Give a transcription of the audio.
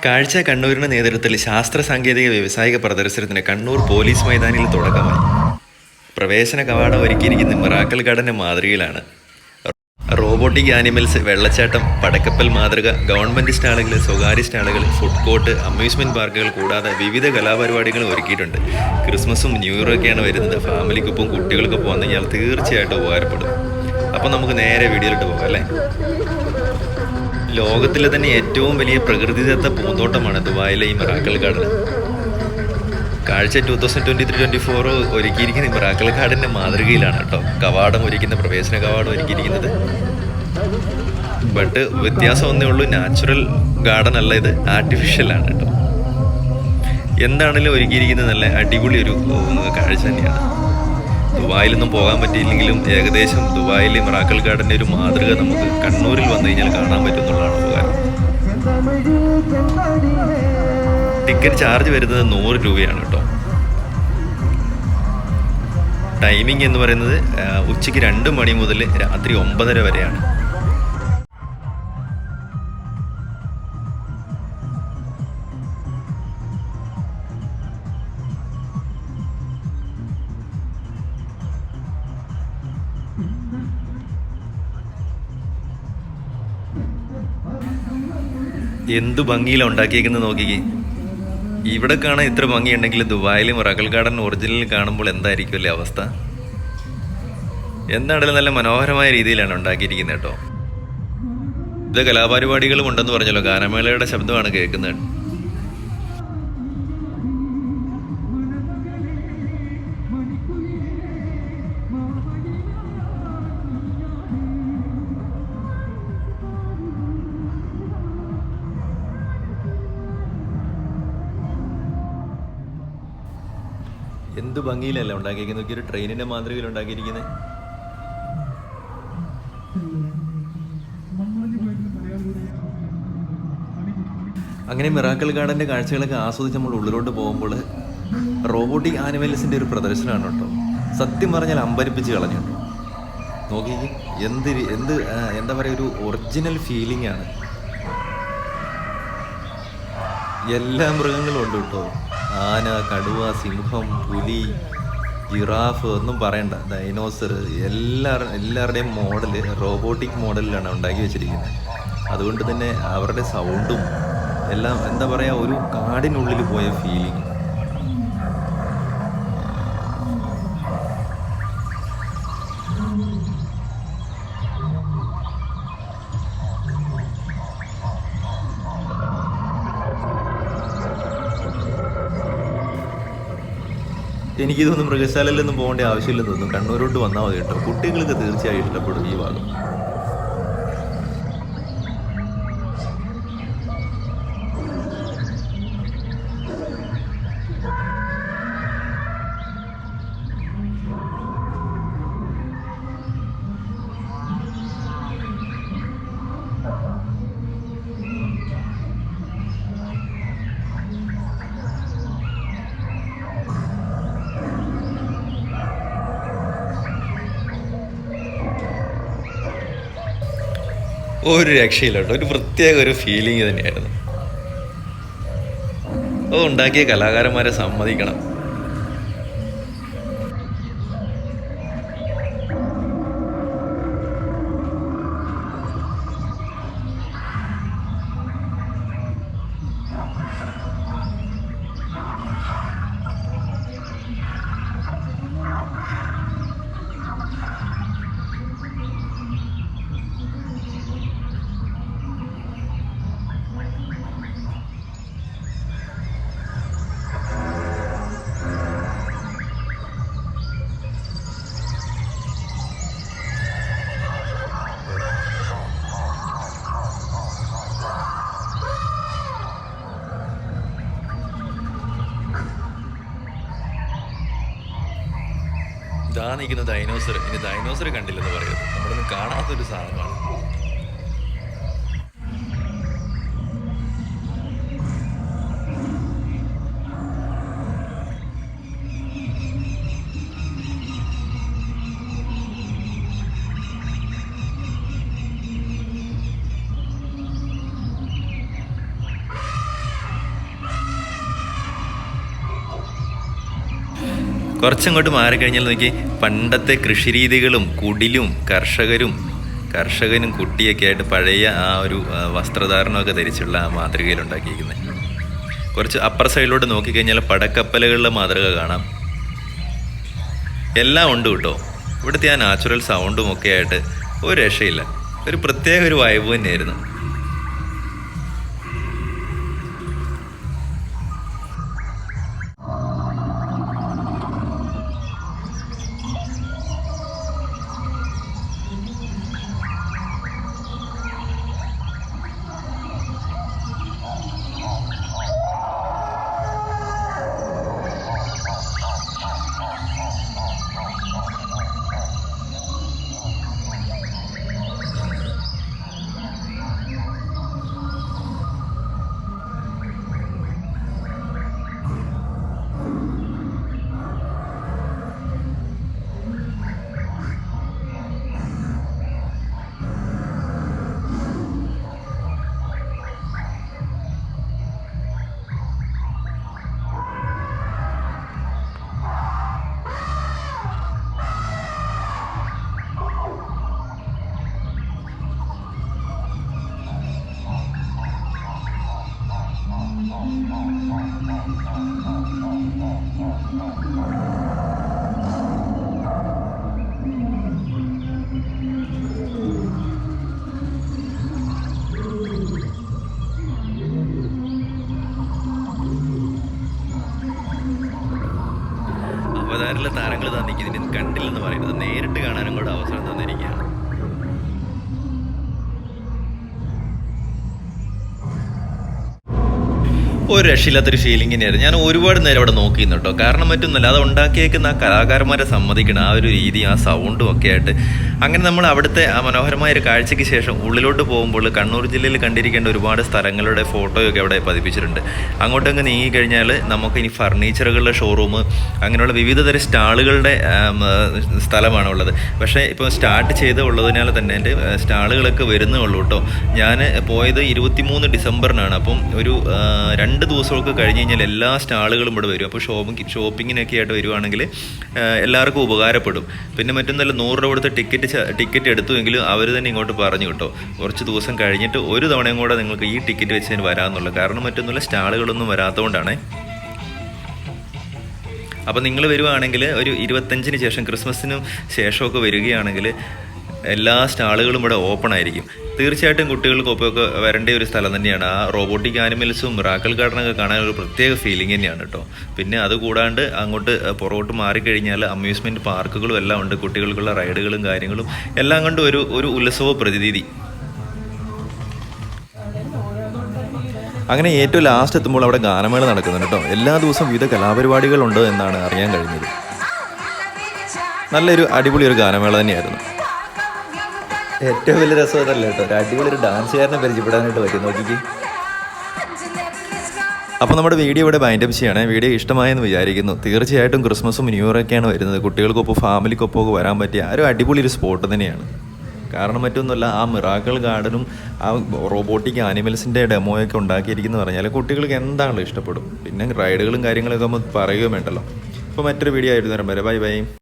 കാഴ്ച കണ്ണൂരിന്റെ നേതൃത്വത്തിൽ ശാസ്ത്ര സാങ്കേതിക വ്യാവസായിക പ്രദർശനത്തിന് കണ്ണൂർ പോലീസ് മൈതാനിയിൽ തുടക്കമായി. പ്രവേശന കവാടം ഒരുക്കിയിരിക്കുന്ന മിറാക്കിൾ ഗാർഡന്റെ മാതൃകയിലാണ്. റോബോട്ടിക് ആനിമൽസ്, വെള്ളച്ചാട്ടം, പടക്കപ്പൽ മാതൃക, ഗവൺമെന്റ് സ്റ്റാളുകൾ, സ്വകാര്യ സ്റ്റാളുകൾ, ഫുഡ് കോർട്ട്, അമ്യൂസ്മെന്റ് പാർക്കുകൾ കൂടാതെ വിവിധ കലാപരിപാടികളും ഒരുക്കിയിട്ടുണ്ട്. ക്രിസ്മസും ന്യൂ ഇയറും ഒക്കെയാണ് വരുന്നത്. ഫാമിലിക്കൊപ്പം കുട്ടികൾക്കൊപ്പം വന്നു കഴിഞ്ഞാൽ തീർച്ചയായിട്ടും ഉപകാരപ്പെടും. അപ്പം നമുക്ക് നേരെ വീഡിയോയിലോട്ട് പോകാം അല്ലേ. ലോകത്തിലെ തന്നെ ഏറ്റവും വലിയ പ്രകൃതിദത്ത പൂന്തോട്ടമാണ് ദുബായിലെ ഈ മിറാക്കിൾ ഗാർഡൻ. കാഴ്ച 2023-24 ഒരുക്കിയിരിക്കുന്ന ഈ മിറാക്കിൾ ഗാർഡന്റെ മാതൃകയിലാണ് കേട്ടോ കവാടം ഒരുക്കുന്ന, പ്രവേശന കവാടം ഒരുക്കിയിരിക്കുന്നത്. ബട്ട് വ്യത്യാസം ഒന്നേ ഉള്ളൂ, നാച്ചുറൽ ഗാർഡൻ അല്ല, ഇത് ആർട്ടിഫിഷ്യലാണ് കേട്ടോ. എന്താണെങ്കിലും ഒരുക്കിയിരിക്കുന്നത് നല്ല അടിപൊളി ഒരു കാഴ്ച തന്നെയാണ്. ദുബായിലൊന്നും പോകാൻ പറ്റിയില്ലെങ്കിലും ഏകദേശം ദുബായിലെ മിറാക്കിൾ ഗാർഡൻ്റെ ഒരു മാതൃക നമുക്ക് കണ്ണൂരിൽ വന്നു കഴിഞ്ഞാൽ കാണാൻ പറ്റുന്നുള്ളതാണ് ഉപകാരം. ടിക്കറ്റ് ചാർജ് വരുന്നത് 100 രൂപയാണ് കേട്ടോ. ടൈമിംഗ് എന്ന് പറയുന്നത് ഉച്ചയ്ക്ക് 2 മണി മുതൽ രാത്രി 9:30 വരെയാണ്. എന്തു ഭംഗിയിലാണ് ഉണ്ടാക്കിയേക്കുന്നത് നോക്കിക്കേ. ഇവിടെ കാണാൻ ഇത്ര ഭംഗിയുണ്ടെങ്കിൽ ദുബായിലും മിറാക്കിൾ ഗാർഡൻ ഒറിജിനൽ കാണുമ്പോൾ എന്തായിരിക്കും അല്ലേ അവസ്ഥ. എന്താണെങ്കിലും നല്ല മനോഹരമായ രീതിയിലാണ് ഉണ്ടാക്കിയിരിക്കുന്നത് കേട്ടോ. ഇത് കലാപരിപാടികളും ഉണ്ടെന്ന് പറഞ്ഞല്ലോ, ഗാനമേളയുടെ ശബ്ദമാണ് കേൾക്കുന്നത്. എന്ത് ഭംഗിയിലല്ല ഉണ്ടാക്കിയിരിക്കുന്നത്. ഒരു ട്രെയിനിന്റെ മാതൃകയിൽ ഉണ്ടാക്കിയിരിക്കുന്നത്. അങ്ങനെ മിറാക്കിൾ ഗാർഡന്റെ കാഴ്ചകളൊക്കെ ആസ്വദിച്ച് നമ്മൾ ഉള്ളിലോട്ട് പോകുമ്പോൾ റോബോട്ടിക് ആനിമൽസിന്റെ ഒരു പ്രദർശനമാണ് കേട്ടോ. സത്യം പറഞ്ഞാൽ അമ്പരിപ്പിച്ച് കളഞ്ഞു കേട്ടോ. നോക്കി എന്താ പറയുക, ഒരു ഒറിജിനൽ ഫീലിംഗ് ആണ്. എല്ലാ മൃഗങ്ങളും ഉണ്ട് കേട്ടോ. ആന, കടുവ, സിംഹം, പുലി, ജിറാഫ്, ഒന്നും പറയണ്ട, ഡൈനോസർ, എല്ലാവരുടെയും മോഡൽ റോബോട്ടിക് മോഡലിലാണ് ഉണ്ടാക്കി വെച്ചിരിക്കുന്നത്. അതുകൊണ്ട് തന്നെ അവരുടെ സൗണ്ടും എല്ലാം എന്താ പറയുക, ഒരു കാടിനുള്ളിൽ പോയ ഫീലിംഗ്. എനിക്കിതൊന്നും മൃഗശാലയിലൊന്നും പോകേണ്ട ആവശ്യമില്ലെന്ന് തോന്നുന്നു. കണ്ണൂരോട്ട് വന്നാൽ മതി കേട്ടോ. കുട്ടികൾക്ക് തീർച്ചയായും ഇഷ്ടപ്പെടും ഈ ഭാഗം. ഒരു രക്ഷയില്ല കേട്ടോ. ഒരു പ്രത്യേക ഒരു ഫീലിംഗ് തന്നെയായിരുന്നു. അത് ഉണ്ടാക്കിയ കലാകാരന്മാരെ സമ്മതിക്കണം. ഇതാ നിൽക്കുന്ന ഡൈനോസർ. ഇനി ഡൈനോസർ കണ്ടില്ലെന്ന് പറയുന്നത് നമ്മളൊന്നും കാണാത്തൊരു സാധനമാണ്. കുറച്ചങ്ങോട്ട് മാറിക്കഴിഞ്ഞാൽ നോക്കി പണ്ടത്തെ കൃഷിരീതികളും കുടിലും കർഷകനും കുട്ടിയൊക്കെ ആയിട്ട് പഴയ ആ ഒരു വസ്ത്രധാരണമൊക്കെ ധരിച്ചുള്ള ആ മാതൃകയിൽ ഉണ്ടാക്കിയിരിക്കുന്നത്. കുറച്ച് അപ്പർ സൈഡിലോട്ട് നോക്കിക്കഴിഞ്ഞാൽ പടക്കപ്പലുകളുടെ മാതൃക കാണാം. എല്ലാം ഉണ്ട് കേട്ടോ. ഇവിടുത്തെ ആ നാച്ചുറൽ സൗണ്ടും ഒക്കെ ആയിട്ട് ഒരു രക്ഷയില്ല. ഒരു പ്രത്യേക ഒരു വൈബ് തന്നെയായിരുന്നു. അവതാരിലെ താരങ്ങൾ തന്നിരിക്കുന്നതിന് കണ്ടില്ലെന്ന് പറയുന്നത് നേരിട്ട് കാണാനും കൂടെ അവസരം തന്നിരിക്കുകയാണ്. ഒരു രക്ഷയില്ലാത്തൊരു ഫീലിംഗ് തന്നെയായിരുന്നു. ഞാൻ ഒരുപാട് നേരം അവിടെ നോക്കിയിരുന്നു കേട്ടോ. കാരണം മറ്റൊന്നുമല്ല, അത് ഉണ്ടാക്കിയേക്കുന്ന ആ കലാകാരന്മാരെ സമ്മതിക്കണം, ആ ഒരു രീതി, ആ സൗണ്ടും ഒക്കെ ആയിട്ട്. അങ്ങനെ നമ്മൾ അവിടുത്തെ ആ മനോഹരമായ ഒരു കാഴ്ചയ്ക്ക് ശേഷം ഉള്ളിലോട്ട് പോകുമ്പോൾ കണ്ണൂർ ജില്ലയിൽ കണ്ടിരിക്കേണ്ട ഒരുപാട് സ്ഥലങ്ങളുടെ ഫോട്ടോയൊക്കെ അവിടെ പതിപ്പിച്ചിട്ടുണ്ട്. അങ്ങോട്ടങ്ങ് നീങ്ങിക്കഴിഞ്ഞാൽ നമുക്ക് ഇനി ഫർണിച്ചറുകളുടെ ഷോറൂം, അങ്ങനെയുള്ള വിവിധ തരം സ്റ്റാളുകളുടെ സ്ഥലമാണ് ഉള്ളത്. പക്ഷേ ഇപ്പോൾ സ്റ്റാർട്ട് ചെയ്തുള്ളതിനാൽ തന്നെ എൻ്റെ സ്റ്റാളുകളൊക്കെ വരുന്നേ ഉള്ളൂ കേട്ടോ. ഞാൻ പോയത് 23 ഡിസംബറിനാണ്. അപ്പം ഒരു 2 ദിവസമൊക്കെ കഴിഞ്ഞ് കഴിഞ്ഞാൽ എല്ലാ സ്റ്റാളുകളും ഇവിടെ വരും. അപ്പോൾ ഷോപ്പിങ്ങിനൊക്കെ ആയിട്ട് വരുവാണെങ്കിൽ എല്ലാവർക്കും ഉപകാരപ്പെടും. പിന്നെ മറ്റൊന്നല്ല, 100 രൂപ കൊടുത്ത് ടിക്കറ്റ് എടുത്തുവെങ്കിലും അവർ തന്നെ ഇങ്ങോട്ട് പറഞ്ഞു കേട്ടോ, കുറച്ച് ദിവസം കഴിഞ്ഞിട്ട് ഒരു തവണയും കൂടെ നിങ്ങൾക്ക് ഈ ടിക്കറ്റ് വെച്ച് വരാമെന്നുള്ളത്. കാരണം മറ്റൊന്നുമില്ല, സ്റ്റാളുകളൊന്നും വരാത്തതുകൊണ്ടാണ്. അപ്പോൾ നിങ്ങൾ വരുവാണെങ്കിൽ ഒരു 25-ന് ശേഷം, ക്രിസ്മസിനും ശേഷമൊക്കെ വരികയാണെങ്കിൽ എല്ലാ സ്റ്റാളുകളും ഇവിടെ ഓപ്പൺ ആയിരിക്കും. തീർച്ചയായിട്ടും കുട്ടികൾക്കൊപ്പമൊക്കെ വരേണ്ട ഒരു സ്ഥലം തന്നെയാണ്. ആ റോബോട്ടിക് ആനിമൽസും മിറാക്കിൾ ഗാർഡനൊക്കെ കാണാൻ ഒരു പ്രത്യേക ഫീലിംഗ് തന്നെയാണ് കേട്ടോ. പിന്നെ അതുകൂടാണ്ട് അങ്ങോട്ട് പുറകോട്ട് മാറിക്കഴിഞ്ഞാൽ അമ്യൂസ്മെൻറ്റ് പാർക്കുകളും എല്ലാം ഉണ്ട്. കുട്ടികൾക്കുള്ള റൈഡുകളും കാര്യങ്ങളും എല്ലാം കൊണ്ട് ഒരു ഉത്സവ പ്രതീതി. അങ്ങനെ ഏറ്റവും ലാസ്റ്റ് എത്തുമ്പോൾ അവിടെ ഗാനമേള നടക്കുന്നുണ്ട് കേട്ടോ. എല്ലാ ദിവസവും വിവിധ കലാപരിപാടികളുണ്ട് എന്നാണ് അറിയാൻ കഴിഞ്ഞത്. നല്ലൊരു അടിപൊളി ഒരു ഗാനമേള തന്നെയായിരുന്നു. ഏറ്റവും വലിയ രസം അതല്ല കേട്ടോ, ഒരു അടിപൊളി ഒരു ഡാൻസുകാരനെ പരിചയപ്പെടാനായിട്ട് പറ്റും. നോക്കിക്ക്. അപ്പോൾ നമ്മുടെ വീഡിയോ ഇവിടെ ബൈൻഡപ്പ് ചെയ്യണേ. വീഡിയോ ഇഷ്ടമായെന്ന് വിചാരിക്കുന്നു. തീർച്ചയായിട്ടും ക്രിസ്മസും ന്യൂ ഇയറൊക്കെയാണ് വരുന്നത്. കുട്ടികൾക്കൊപ്പം ഫാമിലിക്കൊപ്പം ഒക്കെ വരാൻ പറ്റിയ ഒരു അടിപൊളി ഒരു സ്പോട്ട് തന്നെയാണ്. കാരണം മറ്റൊന്നുമല്ല, ആ മിറാക്കിൾ ഗാർഡനും ആ റോബോട്ടിക് ആനിമൽസിൻ്റെ ഡെമോയൊക്കെ ഉണ്ടാക്കിയിരിക്കുന്നു പറഞ്ഞാൽ കുട്ടികൾക്ക് എന്താണല്ലോ ഇഷ്ടപ്പെടും. പിന്നെ റൈഡുകളും കാര്യങ്ങളൊക്കെ നമ്മൾ പറയുകയും വേണ്ടല്ലോ. അപ്പോൾ മറ്റൊരു വീഡിയോ ആയിരുന്നു. Bye bye.